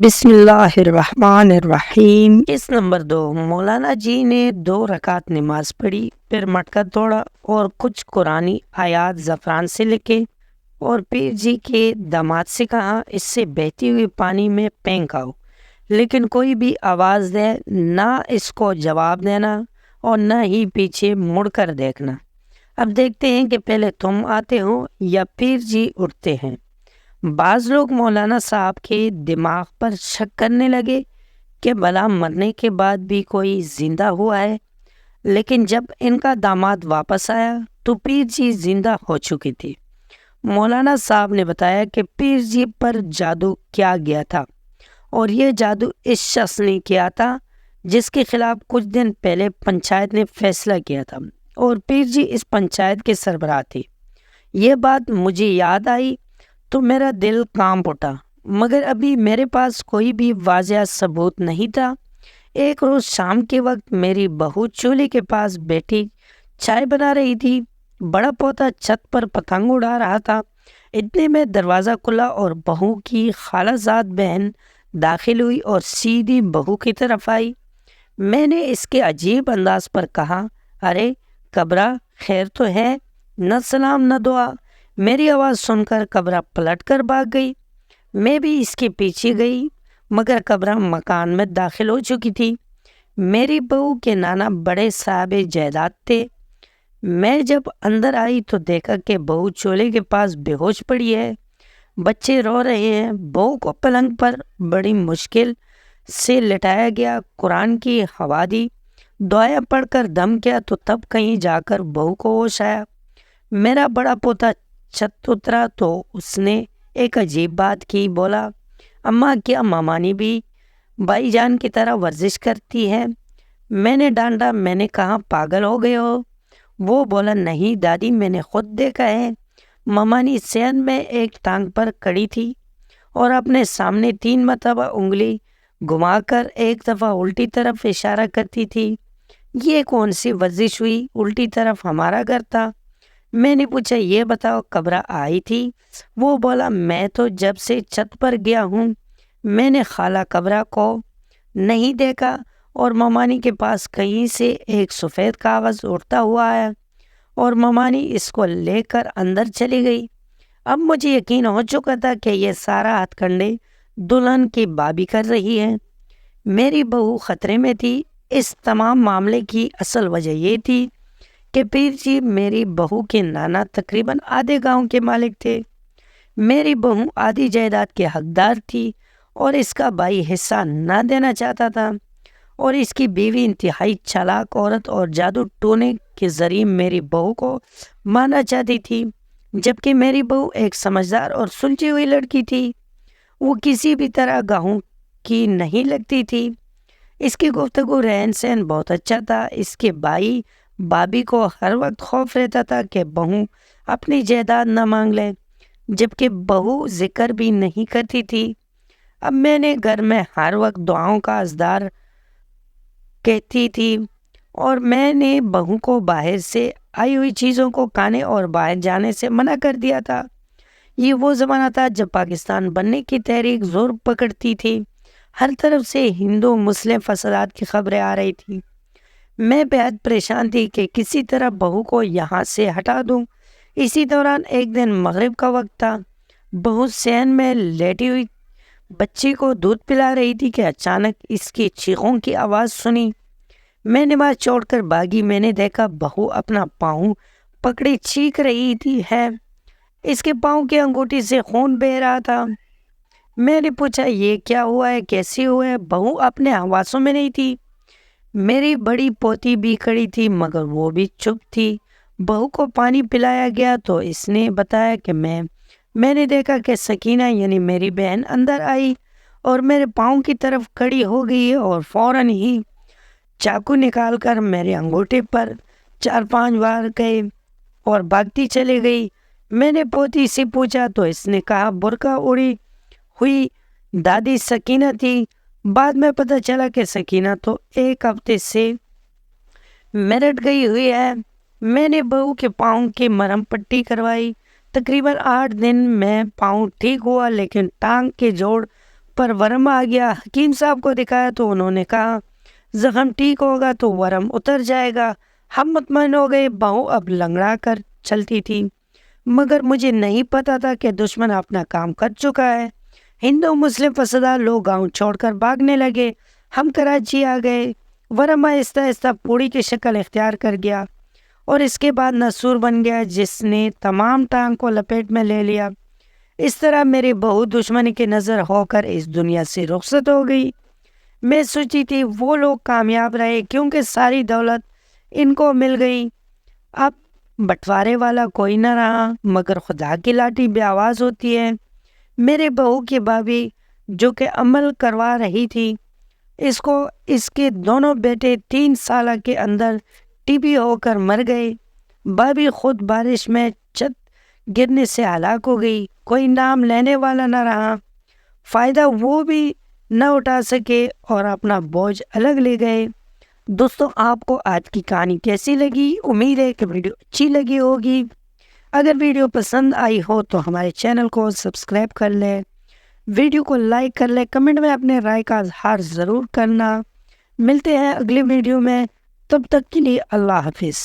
بسم اللہ الرحمن الرحیم۔ اس نمبر 2 مولانا جی نے 2 رکعت نماز پڑھی، پھر مٹکا توڑا اور کچھ قرآنی آیات زعفران سے لکھے اور پیر جی کے داماد سے کہا اس سے بہتی ہوئی پانی میں پھینکاؤ، لیکن کوئی بھی آواز دے نہ اس کو جواب دینا اور نہ ہی پیچھے مڑ کر دیکھنا۔ اب دیکھتے ہیں کہ پہلے تم آتے ہو یا پیر جی اٹھتے ہیں۔ بعض لوگ مولانا صاحب کے دماغ پر شک کرنے لگے کہ بھلا مرنے کے بعد بھی کوئی زندہ ہوا ہے، لیکن جب ان کا داماد واپس آیا تو پیر جی زندہ ہو چکی تھی۔ مولانا صاحب نے بتایا کہ پیر جی پر جادو کیا گیا تھا اور یہ جادو اس شخص نے کیا تھا جس کے خلاف کچھ دن پہلے پنچایت نے فیصلہ کیا تھا اور پیر جی اس پنچایت کے سربراہ تھے۔ یہ بات مجھے یاد آئی تو میرا دل کانپ اٹھا، مگر ابھی میرے پاس کوئی بھی واضح ثبوت نہیں تھا۔ ایک روز شام کے وقت میری بہو چولہے کے پاس بیٹھی چائے بنا رہی تھی۔ بڑا پوتا چھت پر پتنگ اڑا رہا تھا۔ اتنے میں دروازہ کھلا اور بہو کی خالہ زاد بہن داخل ہوئی اور سیدھی بہو کی طرف آئی۔ میں نے اس کے عجیب انداز پر کہا، ارے کبرا، خیر تو ہے؟ نہ سلام نہ دعا۔ میری آواز سن کر کبرا پلٹ کر بھاگ گئی۔ میں بھی اس کے پیچھے گئی، مگر کبرا مکان میں داخل ہو چکی تھی۔ میری بہو کے نانا بڑے صاحب جائیداد تھے۔ میں جب اندر آئی تو دیکھا کہ بہو چولہے کے پاس بے ہوش پڑی ہے، بچے رو رہے ہیں۔ بہو کو پلنگ پر بڑی مشکل سے لٹایا گیا، قرآن کی ہوا دی، دعائیں پڑھ کر دم کیا تو تب کہیں جا کر بہو کو ہوش آیا۔ میرا بڑا پوتا چھت اترا تو اس نے ایک عجیب بات کی، بولا، اماں کیا مامانی بھی بھائی جان کی طرح ورزش کرتی ہے؟ میں نے ڈانٹا، میں نے کہا پاگل ہو گئے ہو؟ وہ بولا، نہیں دادی، میں نے خود دیکھا ہے، مامانی صحن میں ایک ٹانگ پر کڑی تھی اور اپنے سامنے 3 مرتبہ انگلی گھما کر ایک دفعہ الٹی طرف اشارہ کرتی تھی۔ یہ کون سی ورزش ہوئی؟ الٹی طرف ہمارا گھر تھا۔ میں نے پوچھا، یہ بتاؤ کبرا آئی تھی؟ وہ بولا، میں تو جب سے چھت پر گیا ہوں میں نے خالہ کبرا کو نہیں دیکھا اور مامانی کے پاس کہیں سے ایک سفید کاغذ اڑتا ہوا آیا اور مامانی اس کو لے کر اندر چلی گئی۔ اب مجھے یقین ہو چکا تھا کہ یہ سارا ہتھ کنڈے دلہن کی بابی کر رہی ہے۔ میری بہو خطرے میں تھی۔ اس تمام معاملے کی اصل وجہ یہ تھی کہ پیر جی میری بہو کے نانا تقریباً آدھے گاؤں کے مالک تھے۔ میری بہو آدھی جائیداد کے حقدار تھی اور اس کا بھائی حصہ نہ دینا چاہتا تھا، اور اس کی بیوی انتہائی چالاک عورت اور جادو ٹونے کے ذریعے میری بہو کو مارنا چاہتی تھی، جبکہ میری بہو ایک سمجھدار اور سلجھی ہوئی لڑکی تھی۔ وہ کسی بھی طرح گاؤں کی نہیں لگتی تھی۔ اس کی گفتگو رہن سہن بہت اچھا تھا۔ اس کے بھائی بابی کو ہر وقت خوف رہتا تھا کہ بہو اپنی جائیداد نہ مانگ لے، جبکہ بہو ذکر بھی نہیں کرتی تھی۔ اب میں نے گھر میں ہر وقت دعاؤں کا ازدار کہتی تھی اور میں نے بہو کو باہر سے آئی ہوئی چیزوں کو کھانے اور باہر جانے سے منع کر دیا تھا۔ یہ وہ زمانہ تھا جب پاکستان بننے کی تحریک زور پکڑتی تھی۔ ہر طرف سے ہندو مسلم فسادات کی خبریں آ رہی تھی۔ میں بہت پریشان تھی کہ کسی طرح بہو کو یہاں سے ہٹا دوں۔ اسی دوران ایک دن مغرب کا وقت تھا۔ بہو صحن میں لیٹی ہوئی بچی کو دودھ پلا رہی تھی کہ اچانک اس کی چیخوں کی آواز سنی۔ میں نماز چھوڑ کر بھاگی۔ میں نے دیکھا بہو اپنا پاؤں پکڑے چیخ رہی تھی ہے۔ اس کے پاؤں کی انگوٹھی سے خون بہہ رہا تھا۔ میں نے پوچھا، یہ کیا ہوا ہے؟ کیسے ہوا ہے؟ بہو اپنے حواسوں میں نہیں تھی۔ میری بڑی پوتی بھی کھڑی تھی مگر وہ بھی چپ تھی۔ بہو کو پانی پلایا گیا تو اس نے بتایا کہ میں نے دیکھا کہ سکینہ یعنی میری بہن اندر آئی اور میرے پاؤں کی طرف کھڑی ہو گئی اور فوراً ہی چاقو نکال کر میرے انگوٹھے پر 4-5 وار گئے اور بھاگتی چلی گئی۔ میں نے پوتی سے پوچھا تو اس نے کہا برقع اڑی ہوئی دادی سکینہ تھی۔ بعد میں پتہ چلا کہ سکینہ تو 1 ہفتے سے میرٹ گئی ہوئی ہے۔ میں نے بہو کے پاؤں کی مرہم پٹی کروائی۔ تقریباً 8 دن میں پاؤں ٹھیک ہوا، لیکن ٹانگ کے جوڑ پر ورم آ گیا۔ حکیم صاحب کو دکھایا تو انہوں نے کہا زخم ٹھیک ہوگا تو ورم اتر جائے گا۔ ہم مطمئن ہو گئے۔ بہو اب لنگڑا کر چلتی تھی، مگر مجھے نہیں پتا تھا کہ دشمن اپنا کام کر چکا ہے۔ ہندو مسلم فسادہ لوگ گاؤں چھوڑ کر بھاگنے لگے۔ ہم کراچی آ گئے۔ ورم آہستہ آہستہ پوڑی کی شکل اختیار کر گیا اور اس کے بعد نسور بن گیا جس نے تمام ٹانگ کو لپیٹ میں لے لیا۔ اس طرح میری بہو دشمن کی نظر ہو کر اس دنیا سے رخصت ہو گئی۔ میں سوچی تھی وہ لوگ کامیاب رہے کیونکہ ساری دولت ان کو مل گئی۔ اب بٹوارے والا کوئی نہ رہا، مگر خدا کی لاٹھی بے آواز ہوتی ہے۔ میرے بہو کی بھابھی جو کہ عمل کروا رہی تھی، اس کے دونوں بیٹے 3 سال کے اندر ٹی بی ہو کر مر گئے۔ بھابھی خود بارش میں چھت گرنے سے ہلاک ہو گئی۔ کوئی نام لینے والا نہ رہا، فائدہ وہ بھی نہ اٹھا سکے اور اپنا بوجھ الگ لے گئے۔ دوستوں، آپ کو آج کی کہانی کیسی لگی؟ امید ہے کہ ویڈیو اچھی لگی ہوگی۔ اگر ویڈیو پسند آئی ہو تو ہمارے چینل کو سبسکرائب کر لیں، ویڈیو کو لائک کر لیں، کمنٹ میں اپنے رائے کا اظہار ضرور کرنا۔ ملتے ہیں اگلی ویڈیو میں، تب تک کے لیے اللہ حافظ۔